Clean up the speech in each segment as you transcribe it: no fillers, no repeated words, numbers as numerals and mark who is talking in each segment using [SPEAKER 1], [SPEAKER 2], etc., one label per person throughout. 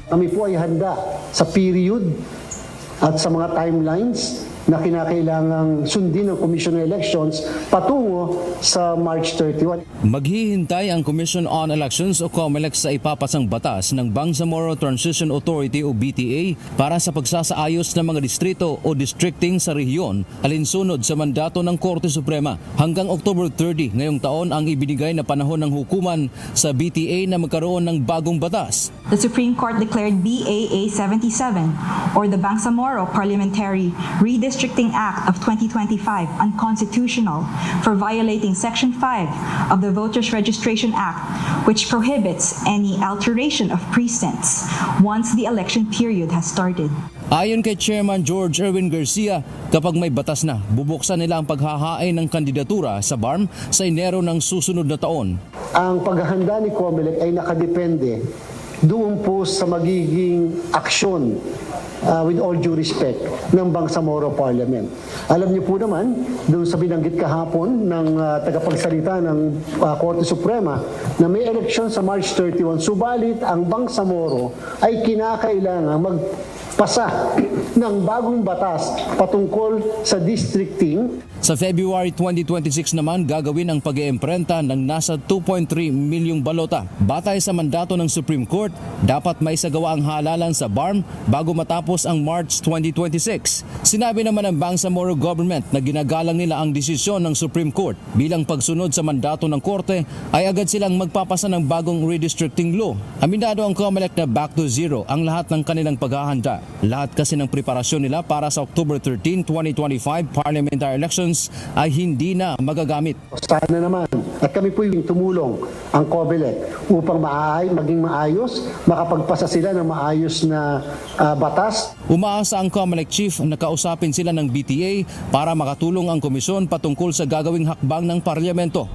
[SPEAKER 1] Kami po ay handa sa period at sa mga timelines na kinakailangang sundin ng Commission on Elections patungo sa March 31.
[SPEAKER 2] Maghihintay ang Commission on Elections o COMELEC sa ipapasang batas ng Bangsamoro Transition Authority o BTA para sa pagsasaayos ng mga distrito o districting sa rehiyon alinsunod sa mandato ng Korte Suprema. Hanggang October 30 ngayong taon ang ibinigay na panahon ng hukuman sa BTA na magkaroon ng bagong batas.
[SPEAKER 3] The Supreme Court declared BAA 77 or the Bangsamoro Parliamentary Redistricting Act of 2025 unconstitutional for violating Section 5 of the Voters Registration Act, which prohibits any alteration of precincts once the election period has started.
[SPEAKER 2] Ayon kay Chairman George Erwin Garcia, kapag may batas na, bubuksan nila ang paghahain ng kandidatura sa BARM sa Enero ng susunod na taon.
[SPEAKER 1] Ang paghahanda ni COMELEC ay nakadepende doon po sa magiging aksyon with all due respect ng Bangsamoro Parliament. Alam niyo po naman, doon sa binanggit kahapon ng tagapagsalita ng Korte Suprema na may eleksyon sa March 31, subalit ang Bangsamoro ay kinakailangan magpasa ng bagong batas patungkol sa districting.
[SPEAKER 2] Sa February 2026 naman, gagawin ang pag-iimprenta ng nasa 2.3 milyong balota. Batay sa mandato ng Supreme Court, dapat may isagawa ang halalan sa BARM bago matapos ang March 2026. Sinabi naman ng Bangsamoro government na ginagalang nila ang desisyon ng Supreme Court. Bilang pagsunod sa mandato ng Korte, ay agad silang magpapasa ng bagong redistricting law. Aminado ang COMELEC na back to zero ang lahat ng kanilang paghahanda. Lahat kasi ng preparasyon nila para sa October 13, 2025 parliamentary elections ay hindi na magagamit.
[SPEAKER 1] Sana naman at kami po yung tumulong ang COMELEC upang maging maayos, makapagpasa sila ng maayos na batas.
[SPEAKER 2] Umaasa ang COMELEC chief na kausapin sila ng BTA para makatulong ang komisyon patungkol sa gagawing hakbang ng parlamento.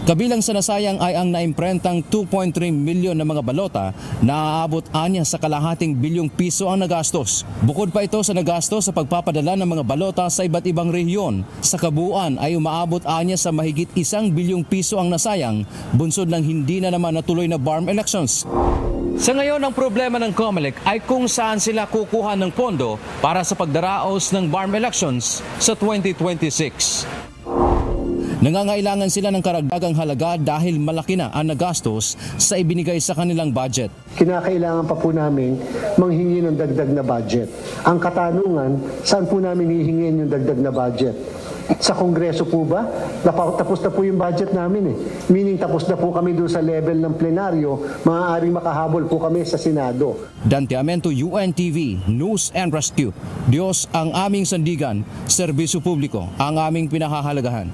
[SPEAKER 2] Kabilang sa nasayang ay ang naimprentang 2.3 milyon na mga balota na aabot anya sa kalahating bilyong piso ang nagastos. Bukod pa ito sa nagastos sa pagpapadala ng mga balota sa iba't ibang rehiyon. Sa kabuuan ay umaabot anya sa mahigit 1 bilyong piso ang nasayang, bunsod ng hindi na naman natuloy na BARM elections. Sa ngayon, ang problema ng COMELEC ay kung saan sila kukuha ng pondo para sa pagdaraos ng BARM elections sa 2026. Nangangailangan sila ng karagdagang halaga dahil malaki na ang nagastos sa ibinigay sa kanilang budget.
[SPEAKER 1] Kinakailangan pa po namin manghingi ng dagdag na budget. Ang katanungan, saan po namin hihingin yung dagdag na budget? Sa Kongreso po ba? Tapos na po yung budget namin eh. Meaning tapos na po kami doon sa level ng plenaryo, maaaring makahabol po kami sa Senado.
[SPEAKER 2] Dante Amento, UNTV, News and Rescue. Diyos ang aming sandigan, serbisyo publiko ang aming pinahahalagahan.